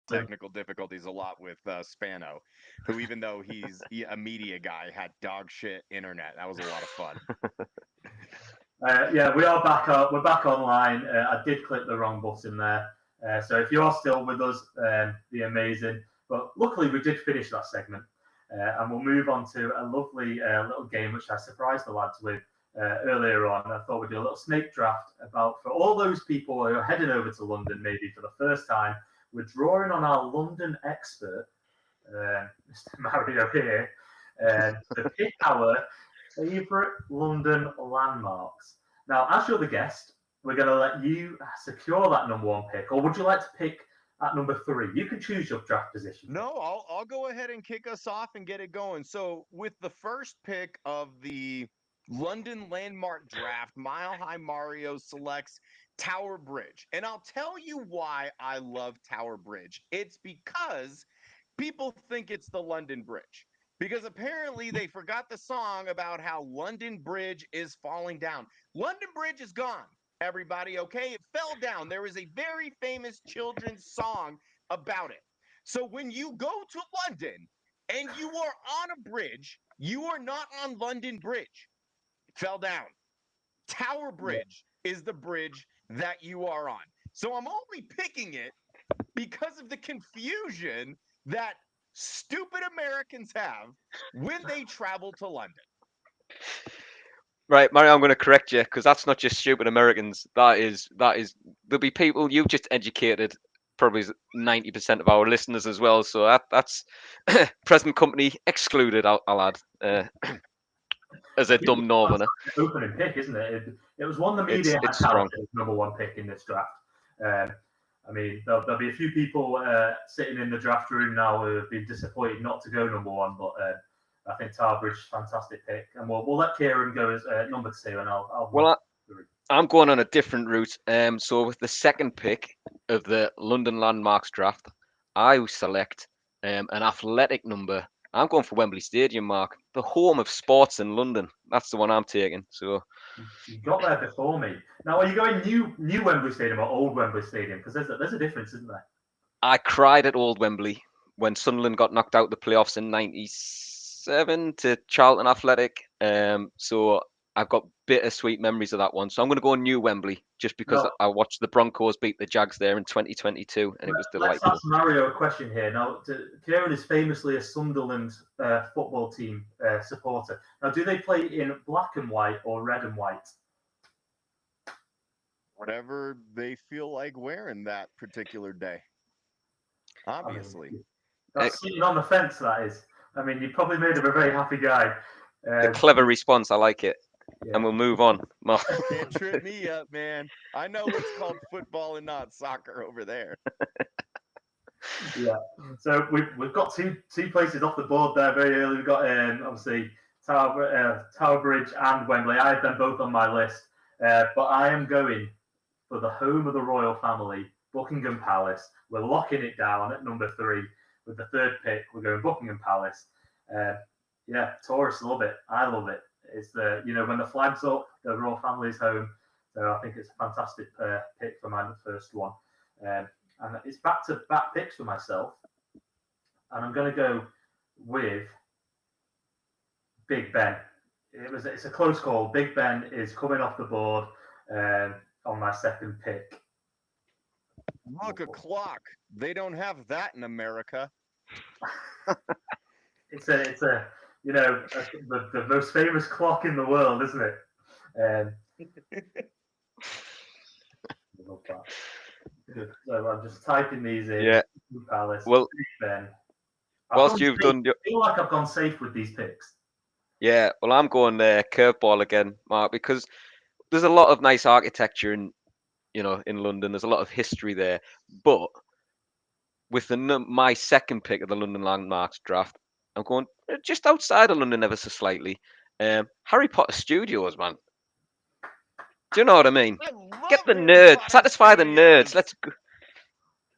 technical difficulties a lot with Spano, who, even though he's a media guy, had dog shit internet. That was a lot of fun. Yeah, we are back. We're back online. I did click the wrong button there. So if you are still with us, be amazing. But luckily, we did finish that segment. And we'll move on to a lovely little game which I surprised the lads with earlier on. I thought we'd do a little snake draft about, for all those people who are heading over to London maybe for the first time, we're drawing on our London expert, Mr. Mario here, to pick our favourite London landmarks. Now, as you're the guest, we're going to let you secure that number one pick, or would you like to pick at number 3? You can choose your draft position. No, I'll go ahead and kick us off and get it going. So, with the first pick of the London Landmark Draft, Mile High Mario selects Tower Bridge. And I'll tell you why I love Tower Bridge. It's because people think it's the London Bridge. Because apparently they forgot the song about how London Bridge is falling down. London Bridge is gone, everybody, okay? It fell down. There is a very famous children's song about it. So when you go to London and you are on a bridge, you are not on London Bridge. It fell down. Tower Bridge is the bridge that you are on. So I'm only picking it because of the confusion that stupid Americans have when they travel to London. Right, Mario, I'm going to correct you because that's not just stupid Americans. That is there'll be people you've just educated, probably 90% of our listeners as well. So that's present company excluded. I'll add as a dumb northerner. Opening pick, isn't it? It was one the media It's had strong. touted as number one pick in this draft. I mean, there'll be a few people sitting in the draft room now who have been disappointed not to go number one, but I think Tower Bridge is a fantastic pick, and we'll let Kieran go as number 2, and I'll Well, I'm going on a different route. So with the second pick of the London Landmarks Draft, I select an athletic number. I'm going for Wembley Stadium, Mark, the home of sports in London. That's the one I'm taking. So you got there before me. Now, are you going new Wembley Stadium or old Wembley Stadium? Because there's a difference, isn't there? I cried at Old Wembley when Sunderland got knocked out the playoffs in '97 to Charlton Athletic. So I've got bittersweet memories of that one. So I'm going to go New Wembley just because No. I watched the Broncos beat the Jags there in 2022 and it was Let's delightful. ask Mario a question here. Now, Kieran is famously a Sunderland football team supporter. Now, do they play in black and white or red and white? Whatever they feel like wearing that particular day. Obviously. I mean, that's sitting on the fence, that is. I mean, you probably made him a very happy guy. A clever response. I like it. Yeah. And we'll move on. Can't trip me up, man. I know it's called football and not soccer over there. Yeah. So we've got two places off the board there very early. We've got obviously Tower Bridge and Wembley. I have them both on my list, but I am going for the home of the royal family, Buckingham Palace. We're locking it down at number 3 with the third pick. We're going Buckingham Palace. Yeah, tourists love it. I love it. It's when the flag's up, the royal family's home. So I think it's a fantastic pick for my first one. And it's back-to-back picks for myself. And I'm going to go with Big Ben. It's a close call. Big Ben is coming off the board on my second pick. Look, a clock. They don't have that in America. It's the most famous clock in the world, isn't it? Love that. So I'm just typing these in. Yeah. Palace. Well, Ben. whilst you've done, I feel like I've gone safe with these picks. Yeah. Well, I'm going curveball again, Mark, because there's a lot of nice architecture in London. There's a lot of history there, but with my second pick of the London Landmarks Draft, I'm going just outside of London ever so slightly. Harry Potter Studios, man. Do you know what I mean? Get the nerds, satisfy the nerds. Let's go.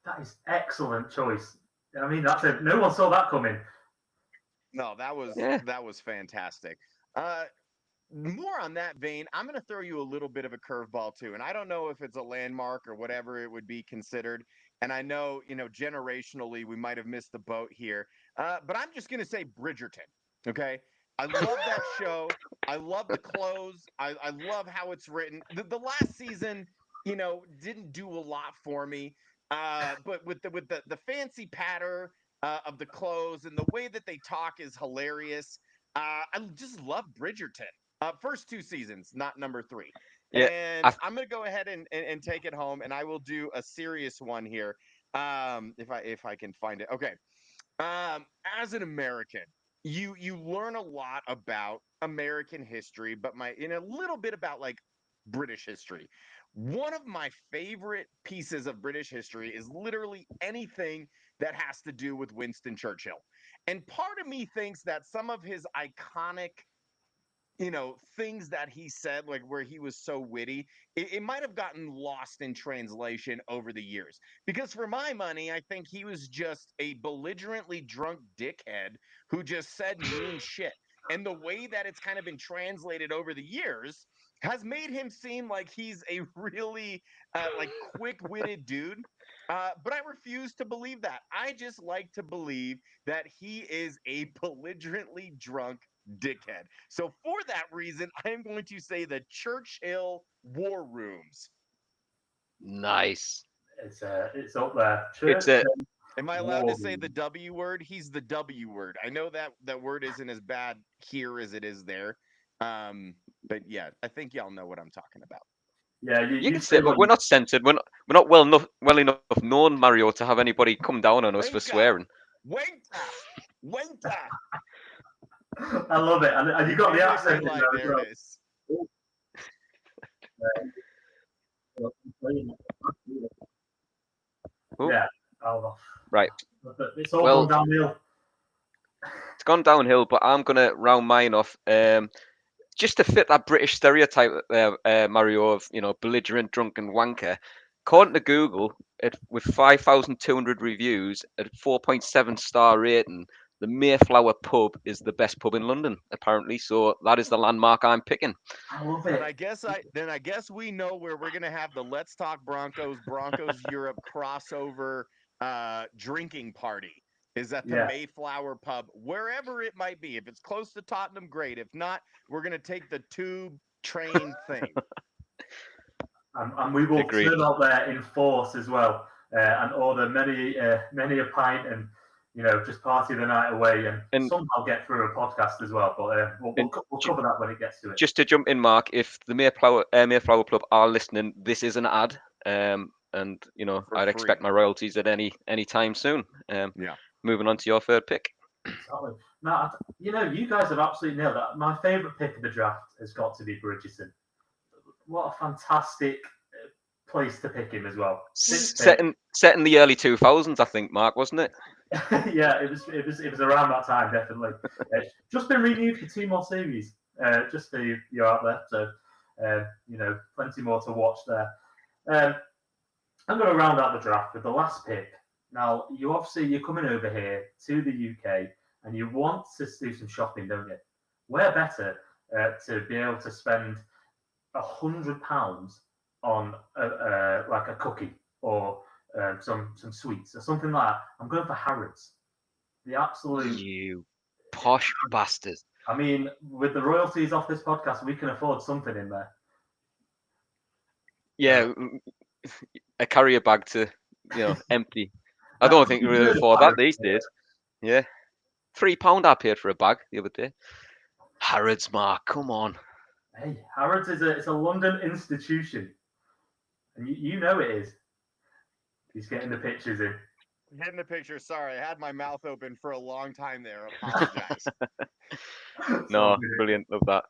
That is excellent choice. I mean, that's it. No one saw that coming. No, that was fantastic. More on that vein, I'm going to throw you a little bit of a curveball too, and I don't know if it's a landmark or whatever it would be considered. and I know, generationally we might have missed the boat here, but I'm just going to say Bridgerton. Okay. I love that show. I love the clothes. I love how it's written. The last season, didn't do a lot for me. But with the fancy patter of the clothes and the way that they talk is hilarious. I just love Bridgerton. First two seasons, not number three. Yeah, And I, I'm gonna go ahead and take it home, and I will do a serious one here. If I can find it. Okay. As an American, you learn a lot about American history, but in a little bit about like British history. One of my favorite pieces of British history is literally anything that has to do with Winston Churchill. And part of me thinks that some of his iconic things that he said, like where he was so witty, it might have gotten lost in translation over the years. Because for my money, I think he was just a belligerently drunk dickhead who just said mean shit. And the way that it's kind of been translated over the years has made him seem like he's a really like quick-witted dude. But I refuse to believe that. I just like to believe that he is a belligerently drunk dickhead. So for that reason, I am going to say the Churchill War Rooms. nice. It's up there. It's Church a Am I allowed to War say the Room. W word? He's the W word. I know that word isn't as bad here as it is there. But yeah, I think y'all know what I'm talking about. Yeah, you you can say say what we're you. not censored. We're not well enough known, Mario, to have anybody come down on us for Wanker, swearing. wanker, wanker. I love it, and you got the Dangerously accent in light. there as There well. it is. Oh, Yeah, oh, right. it's all Well, gone downhill. it's gone downhill, but I'm gonna round mine off. Just to fit that British stereotype there, Mario, of belligerent, drunken wanker. According to Google, with 5,200 reviews at 4.7-star rating, the Mayflower pub is the best pub in London, apparently. So that is the landmark I'm picking. I love Then it. I guess we know where we're gonna have the Let's Talk Broncos Europe crossover drinking party is at the Yeah, Mayflower pub, wherever it might be. If it's close to Tottenham, great. If not, we're gonna take the tube train thing. and we will Agreed. turn up there in force as well, and order many a pint, and just party the night away, and And, somehow get through a podcast as well. But and we'll ju- cover that when it gets to it. just to jump in, Mark, if the Mayflower Club are listening, this is an ad. And For I'd free. expect my royalties at any time soon. Yeah. Moving on to your third pick. Exactly. Now, you guys have absolutely nailed that. My favourite pick of the draft has got to be Bridgerton. What a fantastic place to pick him as well. Sixth pick. Set in the early 2000s, I think, Mark, wasn't it? Yeah, it was around that time, definitely. It's just been renewed for 2 more series. Just for you out there, so plenty more to watch there. I'm going to round out the draft with the last pick. Now, you're coming over here to the UK, and you want to do some shopping, don't you? Where better to be able to spend £100 on like a cookie or some sweets or something like that? I'm going for Harrods. The absolute. You posh bastard. I mean, with the royalties off this podcast, we can afford something in there. Yeah, a carrier bag to, empty. I don't think we really afford that these days. Yeah. £3 I paid for a bag the other day. Harrods, Mark, come on. Hey, Harrods it's a London institution, and you know it is. He's getting the pictures in. Getting the picture. Sorry, I had my mouth open for a long time there. Apologize. No, brilliant. Love that.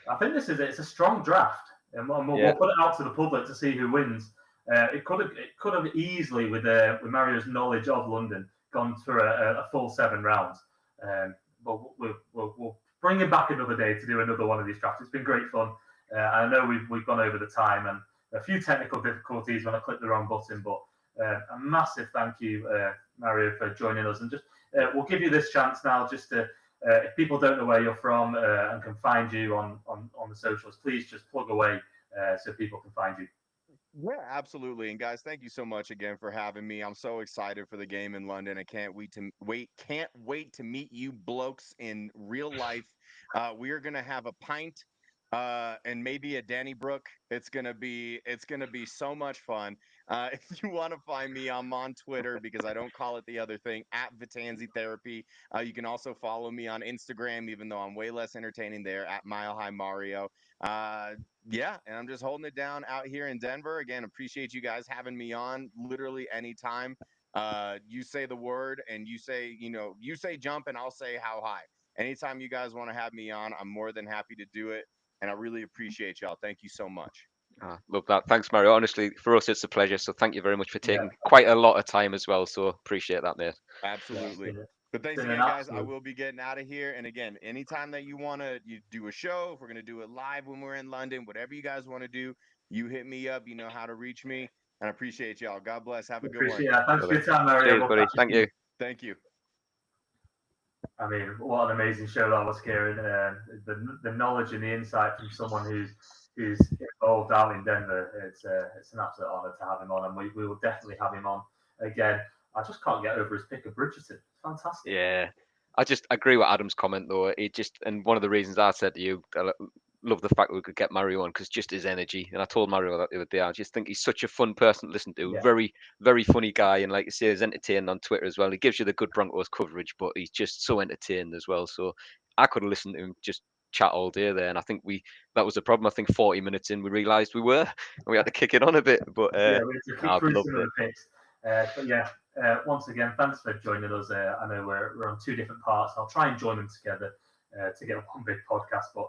I think it's a strong draft, and we'll Yeah. put it out to the public to see who wins. It could have easily, with Mario's knowledge of London, gone through a full 7 rounds. But we'll bring him back another day to do another one of these drafts. It's been great fun. I know we've gone over the time and a few technical difficulties when I clicked the wrong button, but a massive thank you, Mario, for joining us. And just we'll give you this chance now, just to if people don't know where you're from and can find you on the socials, please just plug away so people can find you. Yeah, absolutely. And guys, thank you so much again for having me. I'm so excited for the game in London. I can't wait to meet you blokes in real life. We are gonna have a pint and maybe a Danny Brook. It's gonna be so much fun. If you want to find me, I'm on Twitter because I don't call it the other thing at Vitanzi Therapy. You can also follow me on Instagram, even though I'm way less entertaining there at Mile High Mario. Uh, yeah, and I'm just holding it down out here in Denver. Again, appreciate you guys having me on literally anytime. You say the word and you say jump and I'll say how high. Anytime you guys want to have me on, I'm more than happy to do it. And I really appreciate y'all. Thank you so much. Love that. Thanks, Mario. Honestly, for us, it's a pleasure. So thank you very much for Yeah, taking quite a lot of time as well. So appreciate that, mate. yeah, it's Absolutely. been, But it's thanks been an again, guys. I absolute. will be getting out of here. And again, anytime that you do a show, if we're gonna do it live when we're in London, whatever you guys want to do, you hit me up. You know how to reach me. And I appreciate y'all. God bless. Have a good one. Appreciate it. Thanks for Lovely. your time, Mario. Cheers, We'll buddy. catch you Thank soon. you. Thank you. I mean, what an amazing show that was, Kieran. The knowledge and the insight from someone who's involved out in Denver. It's an absolute honour to have him on, and we will definitely have him on again. I just can't get over his pick of Bridgerton. Fantastic. Yeah. I just agree with Adam's comment though. It just and one of the reasons I said to you, love the fact that we could get Mario on because just his energy. And I told Mario that the other day. I just think he's such a fun person to listen to. Yeah, Very, very funny guy, and like you say, he's entertaining on Twitter as well. He gives you the good Broncos coverage, but he's just so entertaining as well. So I could have listened to him just chat all day there, and I think that was the problem. I think 40 minutes in, we realised we were, and we had to kick it on a bit. But yeah, we have to kick I've through loved some of it. the picks. But yeah, once again, thanks for joining us. I know we're on two different parts. I'll try and join them together to get one big podcast, but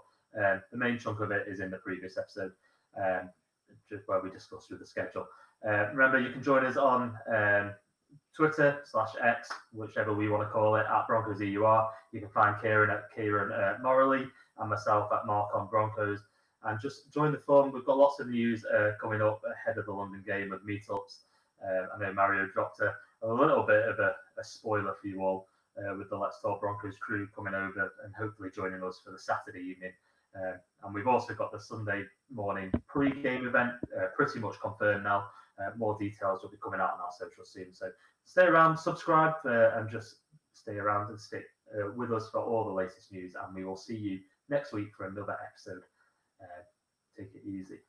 the main chunk of it is in the previous episode, um, just where we discussed through the schedule. Remember, you can join us on Twitter/X, whichever we want to call it, at Broncos EUR. You can find Kieran at Kieran Morley and myself at Mark on Broncos. And just join the fun. We've got lots of news coming up ahead of the London game of meetups. I know Mario dropped a little bit of a spoiler for you all with the Let's Talk Broncos crew coming over and hopefully joining us for the Saturday evening. And we've also got the Sunday morning pre-game event pretty much confirmed now. More details will be coming out on our social soon. So stay around, subscribe, and just stay around and stick with us for all the latest news. And we will see you next week for another episode. Take it easy.